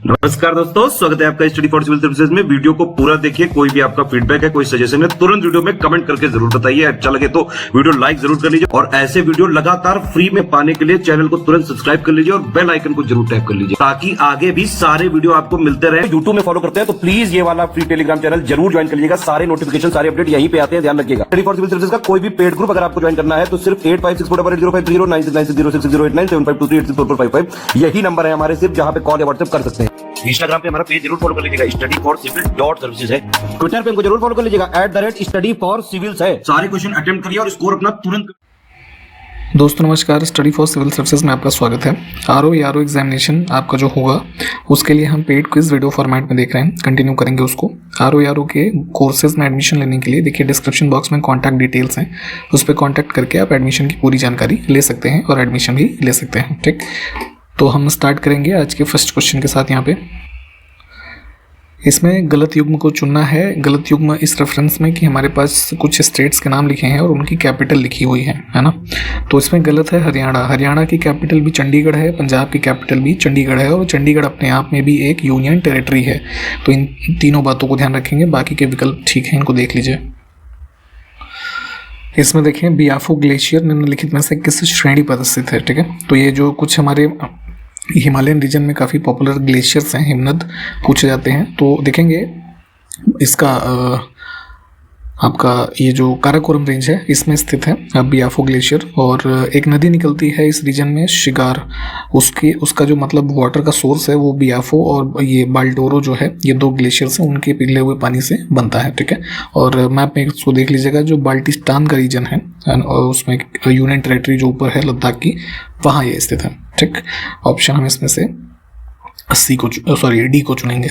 नमस्कार दोस्तों, स्वागत है आपका स्टडी फॉर सिविल सर्विसेज में। वीडियो को पूरा देखिए। कोई भी आपका फीडबैक है, कोई सजेशन है, तुरंत वीडियो में कमेंट करके जरूर बताइए। अच्छा लगे तो वीडियो लाइक जरूर कर लीजिए और ऐसे वीडियो लगातार फ्री में पाने के लिए चैनल को तुरंत सब्सक्राइब कर लीजिए और बेल आइकन को जरूर टैप कर लीजिए ताकि आगे भी सारे वीडियो आपको मिलते रहे। यूट्यूब में फॉलो करते हैं तो प्लीज ये वाला फ्री टेलीग्राम चैनल जरूर ज्वाइन कर लीजिएगा। सारे नोटिफिकेशन, सारे अपडेट यहीं पे आते हैं, ध्यान रखिएगा। स्टडी फॉर सिविल सर्विसेज का कोई भी पेड ग्रुप अगर आपको ज्वाइन करना है तो सिर्फ 856480560660897523864455 यही नंबर है हमारे, सिर्फ जहां पे कॉल या व्हाट्सएप कर सकते हैं। इंस्टाग्राम पे हमारा पेज जरूर फॉलो कर लीजिएगा, studyforcivil.services है। ट्विटर पे हमको जरूर फॉलो कर लीजिएगा, @studyforcivils है। सारे क्वेश्चन अटेम्प्ट करिए और स्कोर अपना तुरंत। दोस्तों नमस्कार, स्टडी फॉर सिविल सर्विसेज में आपका स्वागत है। आरओ एग्जामिनेशन आपका जो होगा उसके लिए हम पेड क्विज वीडियो फॉर्मेट में देख रहे हैं, कंटिन्यू करेंगे उसको। आरओ के कोर्सेज में एडमिशन लेने के लिए देखिए डिस्क्रिप्शन बॉक्स में कॉन्टैक्ट डिटेल्स हैं, उस पर कॉन्टैक्ट करके आप एडमिशन की पूरी जानकारी ले सकते हैं और एडमिशन भी ले सकते हैं। ठीक, तो हम स्टार्ट करेंगे आज के फर्स्ट क्वेश्चन के साथ। यहाँ पे इसमें गलत युग्म को चुनना है। गलत युग्म इस रेफरेंस में कि हमारे पास कुछ स्टेट्स के नाम लिखे हैं और उनकी कैपिटल लिखी हुई है ना। तो इसमें गलत है हरियाणा। हरियाणा की कैपिटल भी चंडीगढ़ है, पंजाब की कैपिटल भी चंडीगढ़ है और चंडीगढ़ अपने आप में भी एक यूनियन टेरिटरी है। तो इन तीनों बातों को ध्यान रखेंगे, बाकी के विकल्प ठीक हैं, इनको देख लीजिए। इसमें देखें बियाफो ग्लेशियर निम्नलिखित में से किस श्रेणी पर स्थित है। ठीक है, तो ये जो कुछ हमारे हिमालयन रीजन में काफ़ी पॉपुलर ग्लेशियर्स हैं, हिमनद पूछे जाते हैं। तो देखेंगे इसका आपका ये जो काराकोरम रेंज है इसमें स्थित है बियाफो ग्लेशियर। और एक नदी निकलती है इस रीजन में, शिगार, उसका जो मतलब वाटर का सोर्स है वो बियाफो और ये बाल्टोरो जो है, ये दो ग्लेशियर्स हैं, उनके पिघले हुए पानी से बनता है। ठीक है, और मैप में इसको देख लीजिएगा, जो बाल्टिस्तान का रीजन है और उसमें यूनियन टेरिटरी जो ऊपर है लद्दाख की, वहाँ ये स्थित है। ठीक, ऑप्शन हम इसमें से डी को चुनेंगे।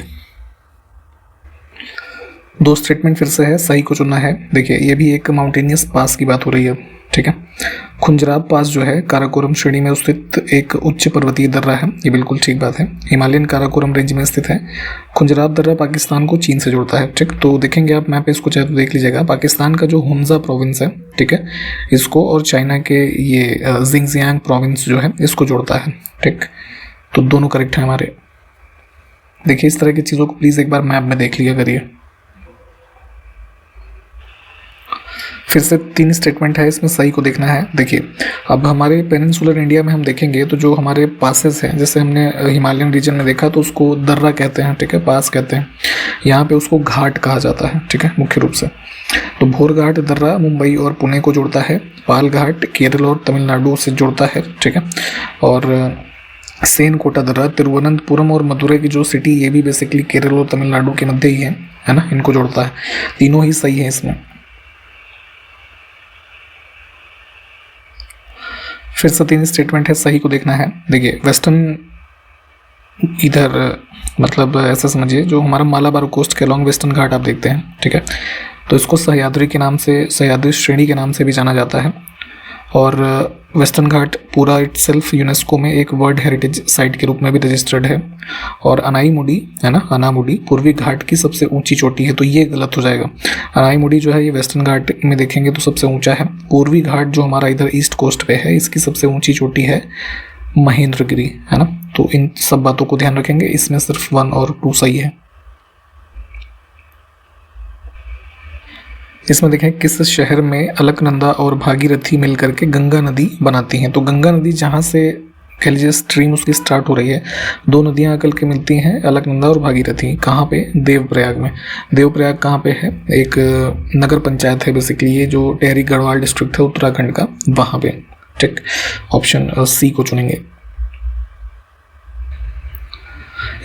दो स्टेटमेंट फिर से है, सही को चुनना है। देखिए ये भी एक माउंटेनियस पास की बात हो रही है। ठीक है, खुंजराब पास जो है काराकोरम श्रेणी में स्थित एक उच्च पर्वतीय दर्रा है, ये बिल्कुल ठीक बात है। हिमालयन काराकोरम रेंज में स्थित है। खुंजराब दर्रा पाकिस्तान को चीन से जोड़ता है। ठीक, तो देखेंगे आप मैप पे, इसको चाहे तो देख लीजिएगा। पाकिस्तान का जो हुंजा प्रोविंस है, ठीक है, इसको और चाइना के ये जिंगजियांग प्रोविंस जो है इसको जोड़ता है। ठीक, तो दोनों करेक्ट है हमारे। देखिए इस तरह की चीज़ों को प्लीज़ एक बार मैप में देख लिया करिए। फिर से 3 स्टेटमेंट है, इसमें सही को देखना है। देखिए अब हमारे पेनिनसुलर इंडिया में हम देखेंगे तो जो हमारे पासेस हैं, जैसे हमने हिमालयन रीजन में देखा तो उसको दर्रा कहते हैं, ठीक है, पास कहते हैं। यहाँ पे उसको घाट कहा जाता है, ठीक है, मुख्य रूप से। तो भोरघाट दर्रा मुंबई और पुणे को जोड़ता है। पाल घाट केरल और तमिलनाडु से जोड़ता है। ठीक है, और सेन कोटा दर्रा तिरुवनंतपुरम और मदुरई की जो सिटी, ये भी बेसिकली केरल और तमिलनाडु के मध्य ही है ना, इनको जोड़ता है। तीनों ही सही है इसमें। फिर से 3 स्टेटमेंट है, सही को देखना है। देखिए वेस्टर्न इधर मतलब ऐसा समझिए, जो हमारा मालाबार कोस्ट के अलॉन्ग वेस्टर्न घाट आप देखते हैं, ठीक है, तो इसको सह्याद्री के नाम से, सह्याद्री श्रेणी के नाम से भी जाना जाता है। और वेस्टर्न घाट पूरा इटसेल्फ यूनेस्को में एक वर्ल्ड हेरिटेज साइट के रूप में भी रजिस्टर्ड है। और अनाईमुडी है ना, अनामुडी पूर्वी घाट की सबसे ऊंची चोटी है, तो ये गलत हो जाएगा। अनाईमुडी जो है ये वेस्टर्न घाट में देखेंगे तो सबसे ऊंचा है। पूर्वी घाट जो हमारा इधर ईस्ट कोस्ट पे है, इसकी सबसे ऊंची चोटी है महेंद्रगिरी, है ना। तो इन सब बातों को ध्यान रखेंगे, इसमें सिर्फ 1 और 2 सही है। इसमें देखें किस शहर में अलकनंदा और भागीरथी मिलकर के गंगा नदी बनाती हैं। तो गंगा नदी जहाँ से कह लीजिए स्ट्रीम उसकी स्टार्ट हो रही है, 2 नदियाँ आकर के मिलती हैं, अलकनंदा और भागीरथी। कहाँ पे? देवप्रयाग में। देवप्रयाग कहाँ पे है? एक नगर पंचायत है बेसिकली, ये जो टेहरी गढ़वाल डिस्ट्रिक्ट है उत्तराखंड का, वहाँ पे। ठीक, ऑप्शन सी को चुनेंगे।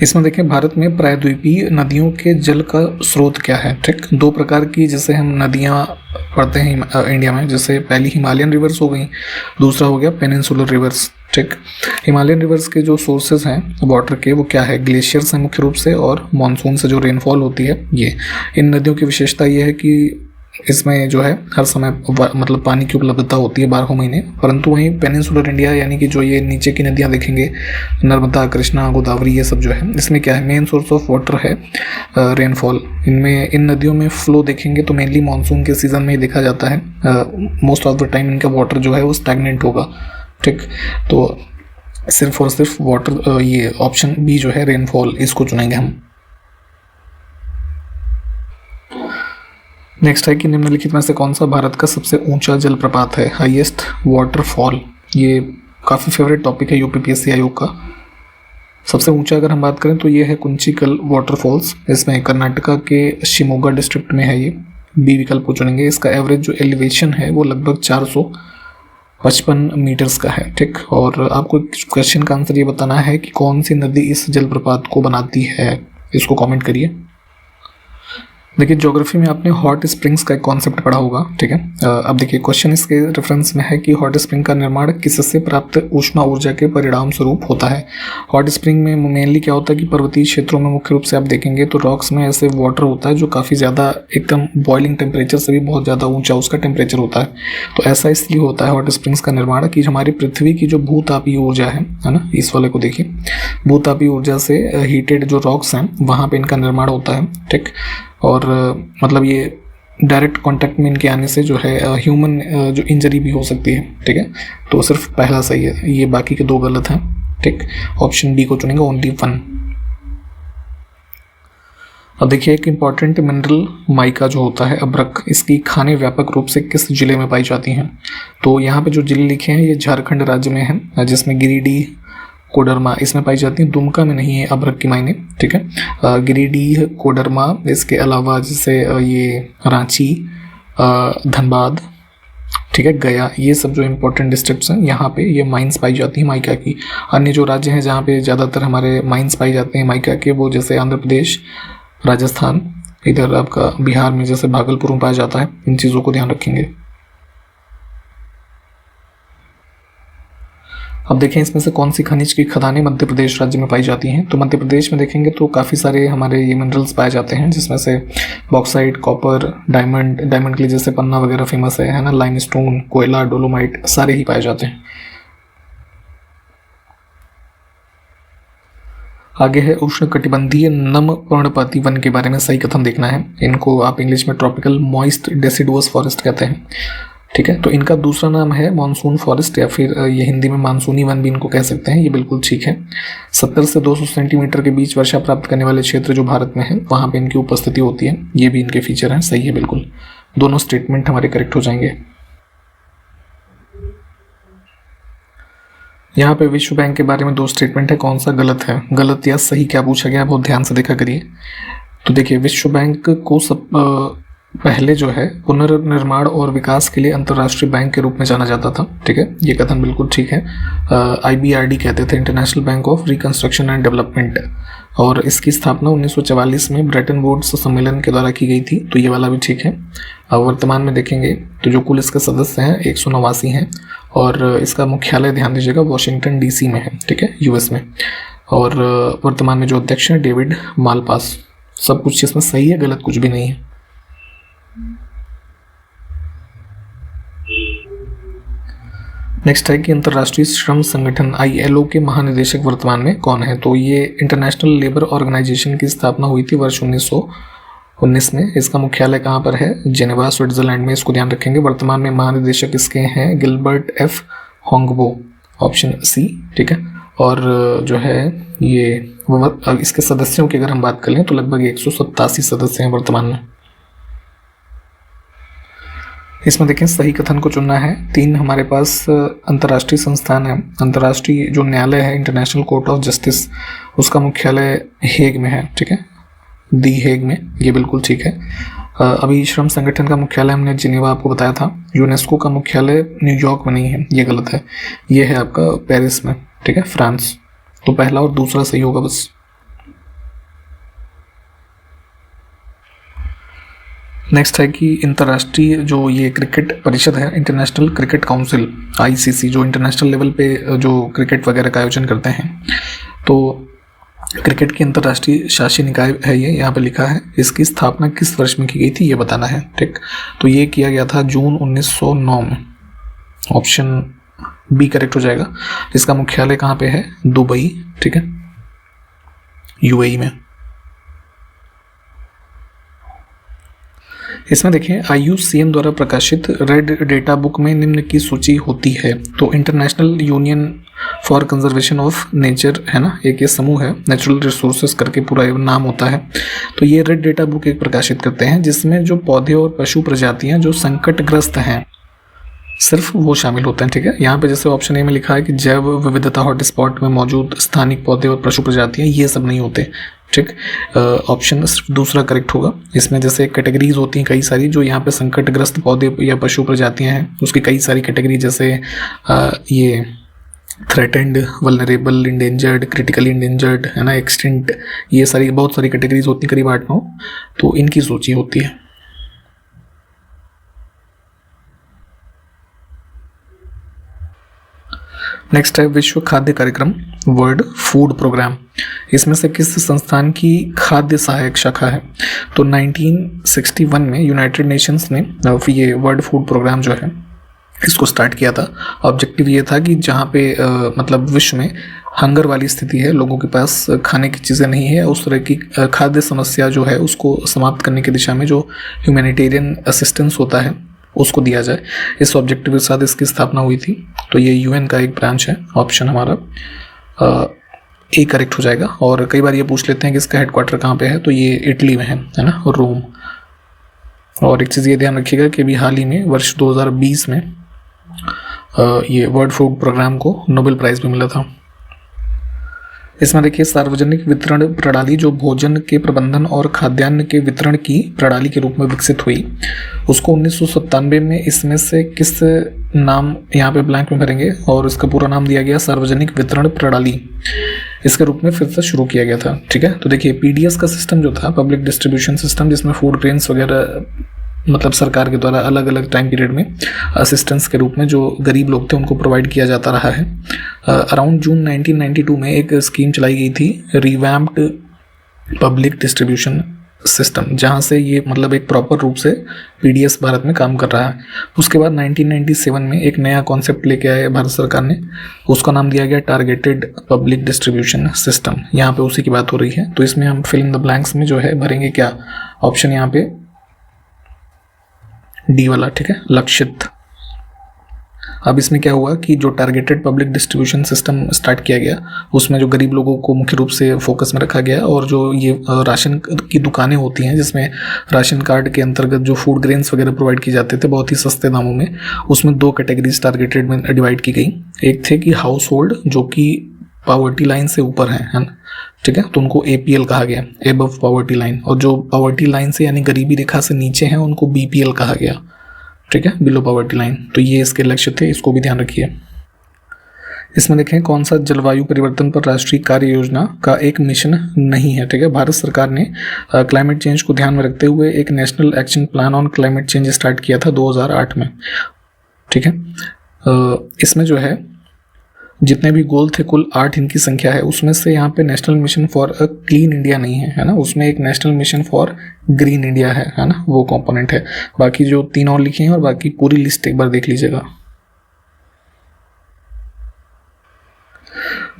इसमें देखें भारत में प्रायद्वीपीय नदियों के जल का स्रोत क्या है। ठीक, 2 प्रकार की जैसे हम नदियाँ पढ़ते हैं इंडिया में, जैसे पहली हिमालयन रिवर्स हो गई, दूसरा हो गया पेनिनसुलर रिवर्स। ठीक, हिमालयन रिवर्स के जो सोर्सेज हैं वाटर के, वो क्या है? ग्लेशियर्स हैं मुख्य रूप से, और मानसून से जो रेनफॉल होती है ये। इन नदियों की विशेषता ये है कि इसमें जो है हर समय मतलब पानी की उपलब्धता होती है 12 महीने। परंतु वहीं पेनिनसुलर इंडिया यानी कि जो ये नीचे की नदियाँ देखेंगे, नर्मदा, कृष्णा, गोदावरी, ये सब जो है, इसमें क्या है? मेन सोर्स ऑफ वाटर है रेनफॉल। इनमें इन नदियों में फ्लो देखेंगे तो मेनली मानसून के सीज़न में ही देखा जाता है। मोस्ट ऑफ द टाइम इनका वाटर जो है वो स्टैगनेंट होगा। ठीक, तो सिर्फ और सिर्फ वाटर, ये ऑप्शन बी जो है रेनफॉल, इसको चुनेंगे हम। नेक्स्ट है कि निम्नलिखित में से कौन सा भारत का सबसे ऊंचा जलप्रपात है, हाईएस्ट वाटरफॉल। ये काफ़ी फेवरेट टॉपिक है यूपीपीएससी आयोग का। सबसे ऊंचा अगर हम बात करें तो ये है कुंचिकल वाटरफॉल्स, इसमें कर्नाटका के शिमोगा डिस्ट्रिक्ट में है ये। बी विकल्प को चुनेंगे। इसका एवरेज जो एलिवेशन है वो लगभग 455 मीटर्स का है, ठीक। और आपको क्वेश्चन का आंसर ये बताना है कि कौन सी नदी इस जलप्रपात को बनाती है, इसको कमेंट करिए। देखिए ज्योग्राफी में आपने हॉट स्प्रिंग्स का एक कॉन्सेप्ट पढ़ा होगा, ठीक है। अब देखिए क्वेश्चन इसके रेफरेंस में है कि हॉट स्प्रिंग का निर्माण किससे प्राप्त ऊष्मा ऊर्जा के परिणाम स्वरूप होता है। हॉट स्प्रिंग में मेनली क्या होता है कि पर्वतीय क्षेत्रों में मुख्य रूप से आप देखेंगे तो रॉक्स में ऐसे वाटर होता है जो काफ़ी ज़्यादा एकदम बॉइलिंग टेम्परेचर से भी बहुत ज़्यादा ऊंचा उसका टेम्परेचर होता है। तो ऐसा इसलिए होता है हॉट स्प्रिंग्स का निर्माण कि हमारी पृथ्वी की जो भूतापीय ऊर्जा है ना, इस वाले को देखिए, भूतापीय ऊर्जा से हीटेड जो रॉक्स हैं वहाँ पे इनका निर्माण होता है, ठीक। और मतलब ये डायरेक्ट कांटेक्ट में इनके आने से जो है ह्यूमन जो इंजरी भी हो सकती है, ठीक है। तो सिर्फ पहला सही है, ये बाकी के दो गलत हैं, ठीक। ऑप्शन डी को चुनेंगे, ओनली 1। अब देखिए एक इम्पॉर्टेंट मिनरल माइका जो होता है अभ्रक, इसकी खानें व्यापक रूप से किस जिले में पाई जाती हैं। तो यहाँ पे जो जिले लिखे हैं ये झारखंड राज्य में है, जिसमें गिरिडीह, कोडरमा इसमें पाई जाती है। दुमका में नहीं है अभ्रक की मायने, ठीक है। गिरिडीह, कोडरमा, इसके अलावा जैसे ये रांची, धनबाद, ठीक है, गया, ये सब जो इम्पोर्टेंट डिस्ट्रिक्ट्स हैं यहाँ पे ये माइंस पाई जाती हैं माइका की। अन्य जो राज्य हैं जहाँ पे ज़्यादातर हमारे माइंस पाई जाते हैं माइका के, वो जैसे आंध्र प्रदेश, राजस्थान, इधर आपका बिहार में जैसे भागलपुर में पाया जाता है। इन चीज़ों को ध्यान रखेंगे। अब देखें इसमें से कौन सी खनिज की खदानें मध्य प्रदेश राज्य में पाई जाती हैं। तो मध्य प्रदेश में देखेंगे तो काफ़ी सारे हमारे ये मिनरल्स पाए जाते हैं, जिसमें से बॉक्साइट, कॉपर, डायमंड के लिए जैसे पन्ना वगैरह फेमस है ना, लाइमस्टोन, कोयला, डोलोमाइट, सारे ही पाए जाते हैं। आगे है उष्णकटिबंधीय नम पर्णपाती वन के बारे में सही कथन देखना है। इनको आप इंग्लिश में ट्रॉपिकल मॉइस्ट डेसिडुअस फॉरेस्ट कहते हैं, ठीक है। तो इनका दूसरा नाम है मानसून फॉरेस्ट, या फिर ये हिंदी में मानसूनी वन भी इनको कह सकते हैं। ये बिल्कुल ठीक है। 70 से 200 सेंटीमीटर के बीच वर्षा प्राप्त करने वाले क्षेत्र जो भारत में है वहाँ पे इनकी उपस्थिति होती है। ये भी इनके फीचर हैं, सही है बिल्कुल। दोनों स्टेटमेंट हमारे करेक्ट हो जाएंगे। यहाँ पे विश्व बैंक के बारे में 2 स्टेटमेंट है, कौन सा गलत है, गलत या सही क्या पूछा गया, बहुत ध्यान से देखा करिए। तो देखिए विश्व बैंक को पहले जो है पुनर्निर्माण और विकास के लिए अंतर्राष्ट्रीय बैंक के रूप में जाना जाता था, ठीक है। ये कथन बिल्कुल ठीक है। IBRD कहते थे, international bank of reconstruction and development, और इसकी स्थापना 1944 में ब्रेटन वुड्स सम्मेलन के द्वारा की गई थी। तो ये वाला भी ठीक है। वर्तमान में देखेंगे तो जो कुल इसके सदस्य हैं 189 हैं, और इसका मुख्यालय ध्यान दीजिएगा वॉशिंगटन DC में है, ठीक है, US में। और वर्तमान में जो अध्यक्ष हैं डेविड मालपास। सब कुछ इसमें सही है, गलत कुछ भी नहीं है। नेक्स्ट है कि अंतर्राष्ट्रीय श्रम संगठन ILO के महानिदेशक वर्तमान में कौन है। तो ये इंटरनेशनल लेबर ऑर्गेनाइजेशन की स्थापना हुई थी वर्ष 1919 में। इसका मुख्यालय कहाँ पर है, जेनेवा, स्विट्जरलैंड में। इसको ध्यान रखेंगे। वर्तमान में महानिदेशक इसके हैं Gilbert F. Houngbo, option C, ठीक है। और जो है ये इसके सदस्यों की अगर हम बात करें तो लगभग 187 सदस्य हैं वर्तमान में। इसमें देखें सही कथन को चुनना है। 3 हमारे पास अंतर्राष्ट्रीय संस्थान है। अंतर्राष्ट्रीय जो न्यायालय है इंटरनेशनल कोर्ट ऑफ जस्टिस, उसका मुख्यालय हेग में है, ठीक है, दी हेग में। ये बिल्कुल ठीक है। अभी श्रम संगठन का मुख्यालय हमने जिनेवा आपको बताया था। यूनेस्को का मुख्यालय न्यूयॉर्क में नहीं है, ये गलत है। ये है आपका पेरिस में, ठीक है, फ्रांस। तो पहला और दूसरा सही होगा बस। नेक्स्ट है कि अंतर्राष्ट्रीय जो ये क्रिकेट परिषद है, इंटरनेशनल क्रिकेट काउंसिल ICC, जो इंटरनेशनल लेवल पे जो क्रिकेट वगैरह का आयोजन करते हैं, तो क्रिकेट की अंतर्राष्ट्रीय शासी निकाय है ये, यहाँ पे लिखा है। इसकी स्थापना किस वर्ष में की गई थी ये बताना है, ठीक। तो ये किया गया था जून 1909 में। ऑप्शन B करेक्ट हो जाएगा। इसका मुख्यालय कहाँ पे है, दुबई, ठीक है, UAE में। इसमें देखें IUCN द्वारा प्रकाशित रेड डेटा बुक में निम्न की सूची होती है। तो international union for conservation of nature, है ना, एक ये समूह है, नेचुरल रिसोर्सेज करके पूरा नाम होता है। तो ये रेड डेटा बुक एक प्रकाशित करते हैं जिसमें जो पौधे और पशु प्रजातियां जो संकटग्रस्त हैं सिर्फ वो शामिल होते हैं। ठीक है, यहाँ पे जैसे ऑप्शन ए में लिखा है कि जैव विविधता हॉटस्पॉट में मौजूद स्थानिक पौधे और पशु प्रजातियां, ये सब नहीं होते। ठीक, ऑप्शन सिर्फ दूसरा करेक्ट होगा। इसमें जैसे कैटेगरीज होती हैं कई सारी, जो यहाँ पे संकटग्रस्त पौधे या पशु प्रजातियां हैं उसकी कई सारी कैटेगरी, जैसे ये threatened, vulnerable, endangered, critically endangered, है ना, एक्सटिंक्ट, ये सारी बहुत सारी कैटेगरीज होती हैं, करीब 8-9, तो इनकी सूची होती है। नेक्स्ट है विश्व खाद्य कार्यक्रम, वर्ल्ड फूड प्रोग्राम। इसमें से किस संस्थान की खाद्य सहायक शाखा है? तो 1961 में यूनाइटेड नेशंस ने ये वर्ल्ड फूड प्रोग्राम जो है इसको स्टार्ट किया था। ऑब्जेक्टिव ये था कि जहाँ पे मतलब विश्व में हंगर वाली स्थिति है, लोगों के पास खाने की चीज़ें नहीं है, उस तरह की खाद्य समस्या जो है उसको समाप्त करने की दिशा में जो ह्यूमैनिटेरियन असिस्टेंस होता है उसको दिया जाए। इस ऑब्जेक्टिव के साथ इसकी स्थापना हुई थी। तो ये यूएन का एक ब्रांच है। ऑप्शन हमारा ए करेक्ट हो जाएगा। और कई बार ये पूछ लेते हैं कि इसका हेडक्वार्टर कहाँ पे है, तो ये इटली में है ना, रोम। और एक चीज़ ये ध्यान रखिएगा कि अभी हाल ही में वर्ष 2020 में ये वर्ल्ड फूड प्रोग्राम को नोबेल प्राइज़ भी मिला था। इसमें देखिए सार्वजनिक वितरण प्रणाली जो भोजन के प्रबंधन और खाद्यान्न के वितरण की प्रणाली के रूप में विकसित हुई, उसको 1997 में इसमें से किस नाम, यहाँ पे ब्लैंक में भरेंगे, और इसका पूरा नाम दिया गया सार्वजनिक वितरण प्रणाली, इसके रूप में फिर से शुरू किया गया था। ठीक है, तो देखिए पीडीएस का सिस्टम जो था, पब्लिक डिस्ट्रीब्यूशन सिस्टम, जिसमें फूड ग्रेन्स वगैरह मतलब सरकार के द्वारा अलग अलग टाइम पीरियड में असिस्टेंस के रूप में जो गरीब लोग थे उनको प्रोवाइड किया जाता रहा है। अराउंड जून 1992 में एक स्कीम चलाई गई थी, रिवैम्प्ड पब्लिक डिस्ट्रीब्यूशन सिस्टम, जहाँ से ये मतलब एक प्रॉपर रूप से पीडीएस भारत में काम कर रहा है। उसके बाद 1997 में एक नया कॉन्सेप्ट लेके आए भारत सरकार ने, उसका नाम दिया गया टारगेटेड पब्लिक डिस्ट्रीब्यूशन सिस्टम। यहाँ पे उसी की बात हो रही है। तो इसमें हम फिल इन द ब्लैंक्स में जो है भरेंगे क्या, ऑप्शन यहाँ पे डी वाला। ठीक है, लक्षित। अब इसमें क्या हुआ कि जो targeted public distribution system start किया गया, उसमें जो गरीब लोगों को मुख्य रूप से फोकस में रखा गया, और जो ये राशन की दुकानें होती हैं जिसमें राशन कार्ड के अंतर्गत जो फूड ग्रेन्स वगैरह प्रोवाइड किए जाते थे बहुत ही सस्ते दामों में, उसमें 2 कैटेगरीज टारगेटेड में डिवाइड की गई। एक थे कि हाउस होल्ड जो कि पॉवर्टी लाइन से ऊपर है ना, ठीक है, तो उनको एपीएल कहा गया, एबव पॉवर्टी लाइन, और जो पॉवर्टी लाइन से यानी गरीबी रेखा से नीचे हैं उनको बीपीएल कहा गया। ठीक है, बिलो पॉवर्टी लाइन। तो ये इसके लक्ष्य थे, इसको भी ध्यान रखिए। इसमें देखें कौन सा जलवायु परिवर्तन पर राष्ट्रीय कार्य योजना का एक मिशन नहीं है। ठीक है, भारत सरकार ने क्लाइमेट चेंज को ध्यान में रखते हुए एक national action plan on climate change start किया था 2008 में। ठीक है, इसमें जो है जितने भी गोल थे कुल 8 इनकी संख्या है, उसमें से यहाँ पे national mission for a clean India नहीं है ना, उसमें एक national mission for green India है ना, वो कंपोनेंट है। बाकी जो 3 और लिखे हैं, और बाकी पूरी लिस्ट एक बार देख लीजिएगा।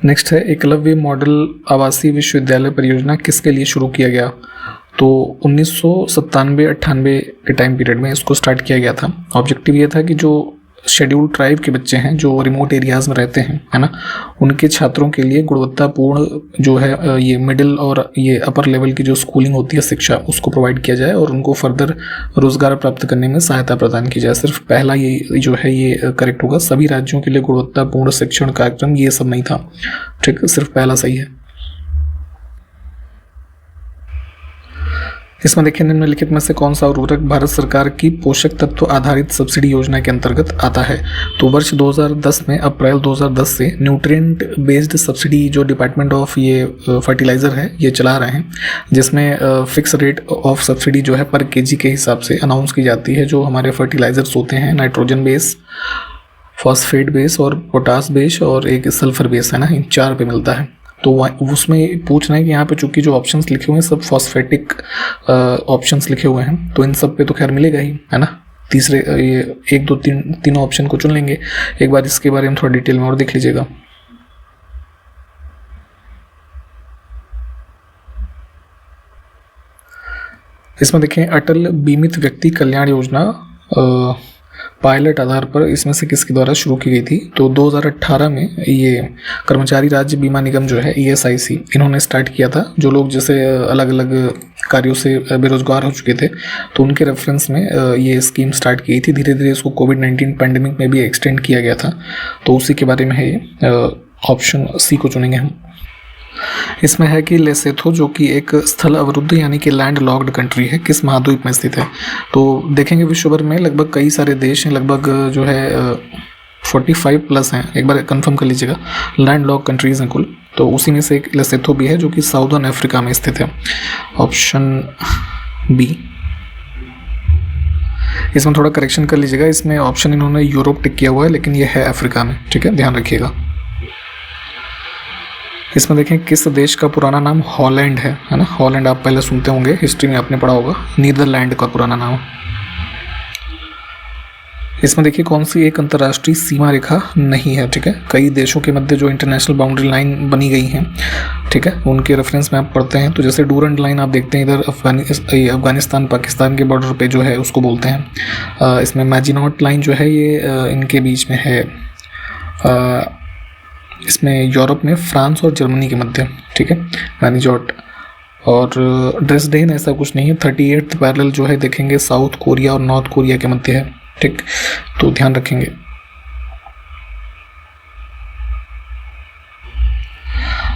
नेक्स्ट है एकलव्य मॉडल आवासीय विश्वविद्यालय परियोजना किसके लिए शुरू किया गया? तो 1997-98 के टाइम पीरियड में इसको स्टार्ट किया गया था। ऑब्जेक्टिव ये था कि जो शेड्यूल्ड ट्राइब के बच्चे हैं जो रिमोट एरियाज़ में रहते हैं, है ना, उनके छात्रों के लिए गुणवत्तापूर्ण जो है ये मिडिल और ये अपर लेवल की जो स्कूलिंग होती है, शिक्षा, उसको प्रोवाइड किया जाए और उनको फर्दर रोजगार प्राप्त करने में सहायता प्रदान की जाए। सिर्फ पहला ये जो है ये करेक्ट होगा। सभी राज्यों के लिए गुणवत्तापूर्ण शिक्षण कार्यक्रम ये सब नहीं था। ठीक, सिर्फ पहला सही है। इसमें देखिए निम्नलिखित में से कौन सा उर्वरक भारत सरकार की पोषक तत्व आधारित सब्सिडी योजना के अंतर्गत आता है? तो वर्ष 2010 में, अप्रैल 2010 से न्यूट्रिएंट बेस्ड सब्सिडी जो डिपार्टमेंट ऑफ ये फर्टिलाइज़र है ये चला रहे हैं, जिसमें फिक्स रेट ऑफ सब्सिडी जो है पर केजी के हिसाब से अनाउंस की जाती है। जो हमारे फर्टिलाइजर्स होते हैं, नाइट्रोजन बेस, फॉस्फेट बेस और पोटास बेस और एक सल्फर बेस, है ना, इन 4 पे मिलता है। तो उसमें पूछना है कि यहाँ पे चूंकि जो ऑप्शंस लिखे हुए हैं सब फॉस्फेटिक ऑप्शंस लिखे हुए हैं, तो इन सब पे तो खैर मिलेगा ही, है ना। तीसरे ये 1, 2, 3 तीनों ऑप्शन को चुन लेंगे। एक बार इसके बारे में थोड़ा डिटेल में और देख लीजिएगा। इसमें देखें अटल बीमित व्यक्ति कल्याण योजना पायलट आधार पर इसमें से किसके द्वारा शुरू की गई थी? तो 2018 में ये कर्मचारी राज्य बीमा निगम जो है ESIC, इन्होंने स्टार्ट किया था। जो लोग जैसे अलग अलग कार्यों से बेरोजगार हो चुके थे तो उनके रेफरेंस में ये स्कीम स्टार्ट की थी। धीरे धीरे इसको कोविड-19 पैंडेमिक में भी एक्सटेंड किया गया था, तो उसी के बारे में है ये। ऑप्शन सी को चुनेंगे हम। इसमें है कि लेसेथो जो कि एक स्थल अवरुद्ध यानी कि लैंड लॉक्ड कंट्री है, किस महाद्वीप में स्थित है? तो देखेंगे विश्व भर में लगभग कई सारे देश हैं, लगभग जो है 45 प्लस हैं, एक बार कंफर्म कर लीजिएगा। लैंड लॉक कंट्रीज हैं कुल, तो उसी में से एक लेसेथो भी है जो कि साउदर्न अफ्रीका में स्थित है। Option B. इसमें थोड़ा करेक्शन कर लीजिएगा, इसमें ऑप्शन इन्होंने यूरोप टिक किया हुआ है लेकिन ये है अफ्रीका में, ठीक है, ध्यान रखिएगा। इसमें देखें किस देश का पुराना नाम हॉलैंड है ना? हॉलैंड आप पहले सुनते होंगे, हिस्ट्री में आपने पढ़ा होगा, नीदरलैंड का पुराना नाम। इसमें देखिए कौन सी एक अंतर्राष्ट्रीय सीमा रेखा नहीं है, ठीक है। कई देशों के मध्य जो इंटरनेशनल बाउंड्री लाइन बनी गई हैं, ठीक है, उनके रेफरेंस में आप पढ़ते हैं। तो जैसे डूरंट लाइन आप देखते हैं इधर अफगानिस्तान पाकिस्तान के बॉर्डर पे जो है उसको बोलते हैं। इसमें मैजिनॉट लाइन जो है ये इनके बीच में है, इसमें यूरोप में फ्रांस और जर्मनी के मध्य, ठीक है, मैनिजॉट। और ड्रेसडेन ऐसा कुछ नहीं है। 38th पैरेलल जो है देखेंगे साउथ कोरिया और नॉर्थ कोरिया के मध्य है, ठीक, तो ध्यान रखेंगे।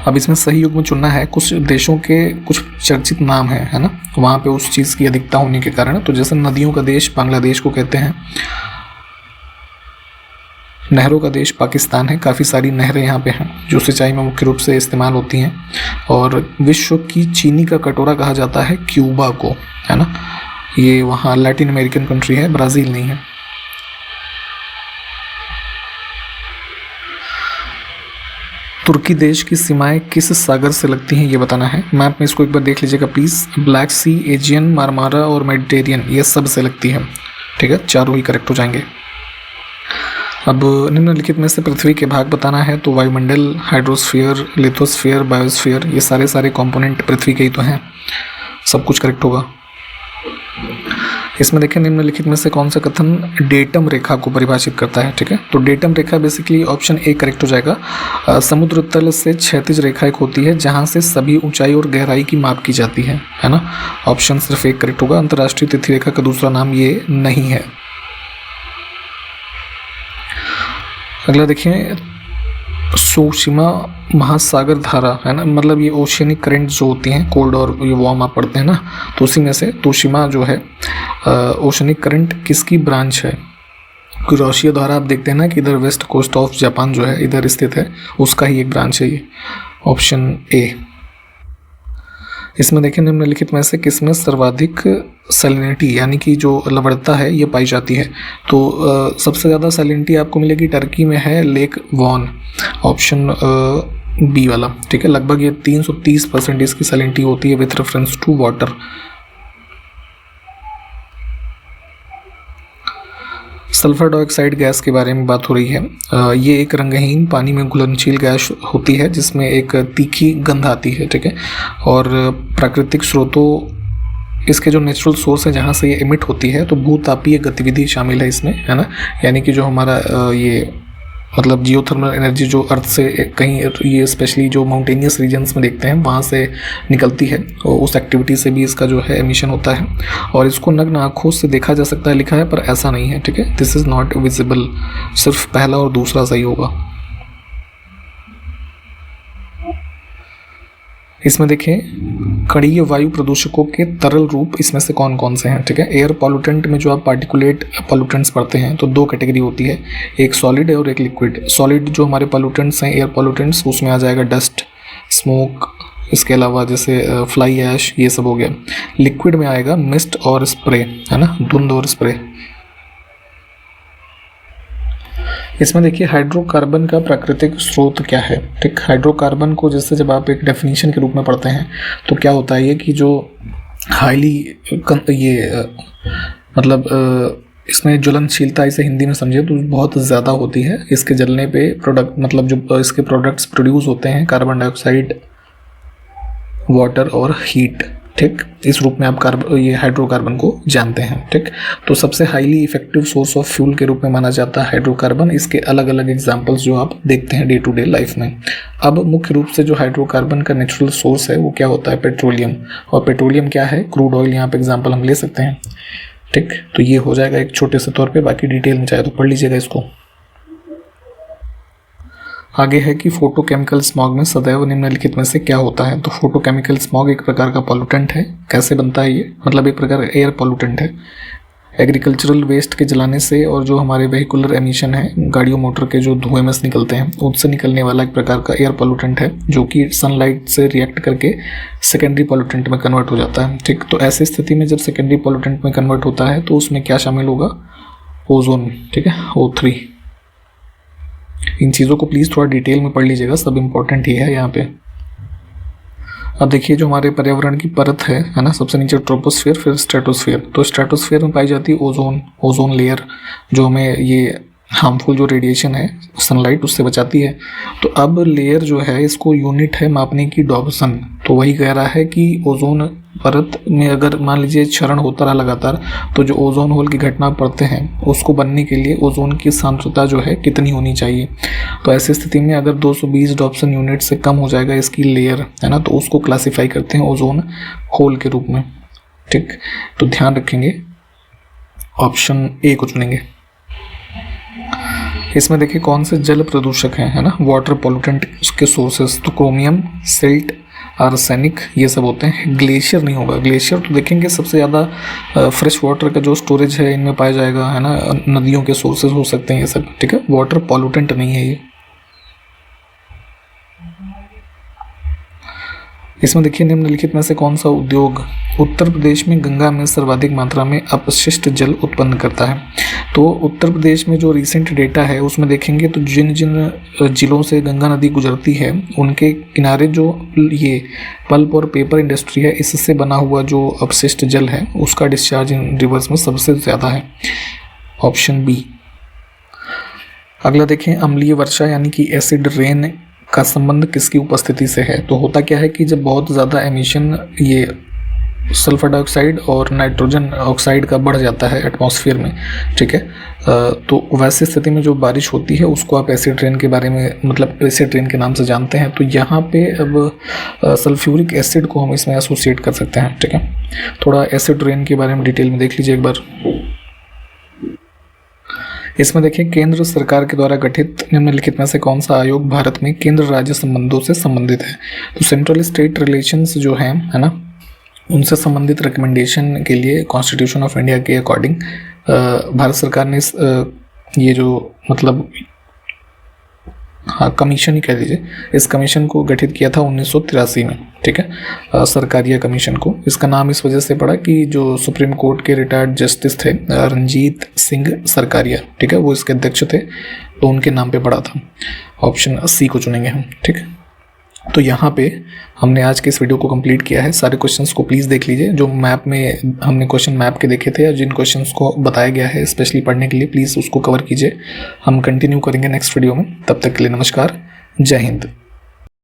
अब इसमें सही युग में चुनना है। कुछ देशों के कुछ चर्चित नाम है ना, वहाँ पे उस चीज़ की अधिकता होने के कारण। तो जैसे नदियों का देश बांग्लादेश को कहते हैं, नहरों का देश पाकिस्तान है, काफ़ी सारी नहरें यहाँ पे हैं जो सिंचाई में मुख्य रूप से इस्तेमाल होती हैं। और विश्व की चीनी का कटोरा कहा जाता है क्यूबा को, है ना, ये वहाँ लैटिन अमेरिकन कंट्री है, ब्राज़ील नहीं है। तुर्की देश की सीमाएं किस सागर से लगती हैं ये बताना है। मैप में इसको एक बार देख लीजिएगा please. Black C, Aegean, Marmara और मेडिटेरियन, ये सब से लगती है, ठीक है, चारों ही करेक्ट हो जाएंगे। अब निम्नलिखित में से पृथ्वी के भाग बताना है। तो वायुमंडल, हाइड्रोस्फीयर, लिथोस्फीयर, बायोस्फीयर, ये सारे कंपोनेंट पृथ्वी के ही तो हैं, सब कुछ करेक्ट होगा। इसमें देखें निम्नलिखित में से कौन सा कथन डेटम रेखा को परिभाषित करता है, ठीक है। तो datum Rekha basically option A correct हो जाएगा। समुद्र तल से क्षैतिज रेखा एक होती है जहां से सभी ऊंचाई और गहराई की माप की जाती है ना। ऑप्शन सिर्फ एक करेक्ट होगा। अंतर्राष्ट्रीय तिथि रेखा का दूसरा नाम ये नहीं है। अगला देखिए सुशिमा महासागर धारा, है ना, मतलब ये ओशियनिक करंट जो होती हैं, कोल्ड और ये वार्म आप पढ़ते हैं ना, तो उसी में से तोशिमा जो है ओशियनिक करंट किसकी ब्रांच है? कुरोशिया धारा आप देखते हैं ना कि इधर वेस्ट कोस्ट ऑफ जापान जो है इधर स्थित है, उसका ही एक ब्रांच है ये। Option A. इसमें देखें निम्नलिखित में से किसमें सर्वाधिक सैलिनिटी यानी कि जो लवणता है ये पाई जाती है? तो सबसे ज़्यादा सैलिनिटी आपको मिलेगी टर्की में है लेक वॉन, ऑप्शन बी वाला, ठीक है। लगभग ये 330% इसकी सैलिनिटी होती है with reference to water. Sulphur dioxide gas के बारे में बात हो रही है। ये एक रंगहीन पानी में घुलनशील गैस होती है जिसमें एक तीखी गंध आती है, ठीक है। और प्राकृतिक स्रोतों, इसके जो नेचुरल सोर्स है जहाँ से ये इमिट होती है, तो भूतापीय गतिविधि शामिल है इसमें, है ना, यानी कि जो हमारा ये मतलब जियोथर्मल एनर्जी जो अर्थ से कहीं, ये स्पेशली जो माउंटेनियस रीजन्स में देखते हैं वहाँ से निकलती है, तो उस एक्टिविटी से भी इसका जो है एमिशन होता है। और इसको नग्न आँखों से देखा जा सकता है लिखा है, पर ऐसा नहीं है, ठीक है, दिस इज़ नॉट विजिबल। सिर्फ पहला और दूसरा सही होगा। इसमें देखें कणीय वायु प्रदूषकों के तरल रूप इसमें से कौन कौन से हैं, ठीक है। एयर पॉल्यूटेंट में जो आप पार्टिकुलेट पॉल्यूटेंट्स पढ़ते हैं तो दो कैटेगरी होती है, एक सॉलिड है और एक लिक्विड। सॉलिड जो हमारे पॉल्यूटेंट्स हैं, एयर पॉल्यूटेंट्स, उसमें आ जाएगा डस्ट, स्मोक, इसके अलावा जैसे फ्लाई ऐश, ये सब हो गया। लिक्विड में आएगा मिस्ट और स्प्रे, है ना, धुंध और स्प्रे। इसमें देखिए हाइड्रोकार्बन का प्राकृतिक स्रोत क्या है, ठीक। हाइड्रोकार्बन को जैसे जब आप एक डेफिनेशन के रूप में पढ़ते हैं तो क्या होता है ये कि जो हाईली ये मतलब इसमें ज्वलनशीलता, इसे हिंदी में समझे तो बहुत ज़्यादा होती है। इसके जलने पे प्रोडक्ट मतलब जो इसके प्रोडक्ट्स प्रोड्यूस होते हैं कार्बन डाइऑक्साइड, वाटर और हीट, ठीक, इस रूप में आप ये हाइड्रोकार्बन को जानते हैं। ठीक, तो सबसे highly effective source of fuel के रूप में माना जाता है हाइड्रोकार्बन। इसके अलग अलग एग्जांपल्स जो आप देखते हैं डे टू डे लाइफ में। अब मुख्य रूप से जो हाइड्रोकार्बन का नेचुरल सोर्स है वो क्या होता है? पेट्रोलियम। और पेट्रोलियम क्या है? Crude oil. यहाँ पे एग्जाम्पल हम ले सकते हैं। ठीक, तो ये हो जाएगा एक छोटे से तौर पे, बाकी डिटेल में चाहे तो पढ़ लीजिएगा इसको। आगे है कि फोटोकेमिकल स्मॉग में सदैव निम्नलिखित में से क्या होता है? तो फोटोकेमिकल स्मॉग एक प्रकार का पॉल्यूटेंट है। कैसे बनता है ये? मतलब एक प्रकार का एयर पॉल्यूटेंट है। एग्रीकल्चरल वेस्ट के जलाने से और जो हमारे वेहिकुलर एमिशन है, गाड़ियों मोटर के जो धुएं में से निकलते हैं, उनसे निकलने वाला एक प्रकार का एयर पॉल्यूटेंट है, जो कि सनलाइट से रिएक्ट करके सेकेंडरी पॉल्यूटेंट में कन्वर्ट हो जाता है। ठीक, तो ऐसी स्थिति में जब सेकेंडरी पॉल्यूटेंट में कन्वर्ट होता है तो उसमें क्या शामिल होगा? ओजोन। ठीक है, O3। इन चीज़ों को प्लीज़ थोड़ा डिटेल में पढ़ लीजिएगा, सब इंपॉर्टेंट ही है यहाँ पे। अब देखिए जो हमारे पर्यावरण की परत है ना, सबसे नीचे ट्रोपोस्फीयर, फिर स्ट्रेटोस्फीयर। तो स्ट्रेटोस्फीयर में पाई जाती है ओजोन लेयर, जो हमें ये हार्मफुल जो रेडिएशन है सनलाइट उससे बचाती है। तो अब लेयर जो है इसको यूनिट है मापने की डॉब्सन। तो वही कह रहा है कि ओजोन परत में अगर मान लीजिए क्षरण होता रहा लगातार, तो जो ओजोन होल की घटना पड़ते हैं उसको बनने के लिए ओजोन की सांद्रता जो है कितनी होनी चाहिए। तो ऐसी स्थिति में अगर 220 डॉब्सन यूनिट से कम हो जाएगा इसकी लेयर, है ना, तो उसको क्लासीफाई करते हैं ओजोन होल के रूप में। ठीक, तो ध्यान रखेंगे, ऑप्शन ए को चुनेंगे। इसमें देखिए कौन से जल प्रदूषक हैं, है ना, वाटर पॉल्यूटेंट के सोर्सेस। तो क्रोमियम, सिल्ट, आर्सेनिक, ये सब होते हैं। ग्लेशियर नहीं होगा। ग्लेशियर तो देखेंगे सबसे ज़्यादा फ्रेश वाटर का जो स्टोरेज है इनमें पाया जाएगा, है ना, नदियों के सोर्सेज हो सकते हैं ये सब। ठीक है, वाटर पॉल्यूटेंट नहीं है ये। इसमें देखिए निम्नलिखित में से कौन सा उद्योग उत्तर प्रदेश में गंगा में सर्वाधिक मात्रा में अपशिष्ट जल उत्पन्न करता है? तो उत्तर प्रदेश में जो रिसेंट डेटा है उसमें देखेंगे तो जिन जिन जिलों से गंगा नदी गुजरती है उनके किनारे जो ये पल्प और पेपर इंडस्ट्री है, इससे बना हुआ जो अपशिष्ट जल है उसका डिस्चार्ज इन रिवर्स में सबसे ज़्यादा है। Option B. अगला देखें, अम्लीय वर्षा यानी कि एसिड रेन का संबंध किसकी उपस्थिति से है? तो होता क्या है कि जब बहुत ज़्यादा एमिशन ये सल्फर डाइऑक्साइड और नाइट्रोजन ऑक्साइड का बढ़ जाता है एटमॉस्फेयर में, ठीक है, तो वैसी स्थिति में जो बारिश होती है उसको आप एसिड रेन के बारे में, मतलब एसिड रेन के नाम से जानते हैं। तो यहाँ पे अब सल्फ्यूरिक एसिड को हम इसमें एसोसिएट कर सकते हैं। ठीक है, थोड़ा एसिड रेन के बारे में डिटेल में देख लीजिए एक बार। इसमें देखिए केंद्र सरकार के द्वारा गठित निम्नलिखित में से कौन सा आयोग भारत में केंद्र राज्य संबंधों से संबंधित है? तो सेंट्रल स्टेट रिलेशंस जो हैं, है ना, उनसे संबंधित रिकमेंडेशन के लिए कॉन्स्टिट्यूशन ऑफ इंडिया के अकॉर्डिंग भारत सरकार ने ये जो मतलब कमीशन ही कह दीजिए, इस कमीशन को गठित किया था 1983 में। ठीक है, सरकारिया कमीशन को। इसका नाम इस वजह से पड़ा कि जो सुप्रीम कोर्ट के रिटायर्ड जस्टिस थे रंजीत सिंह सरकारिया, ठीक है, वो इसके अध्यक्ष थे, तो उनके नाम पे पड़ा था। ऑप्शन सी को चुनेंगे हम। ठीक है, तो यहाँ पे हमने आज के इस वीडियो को कंप्लीट किया है। सारे क्वेश्चंस को प्लीज़ देख लीजिए, जो मैप में हमने क्वेश्चन मैप के देखे थे या जिन क्वेश्चंस को बताया गया है स्पेशली पढ़ने के लिए, प्लीज़ उसको कवर कीजिए। हम कंटिन्यू करेंगे नेक्स्ट वीडियो में। तब तक के लिए नमस्कार, जय हिंद।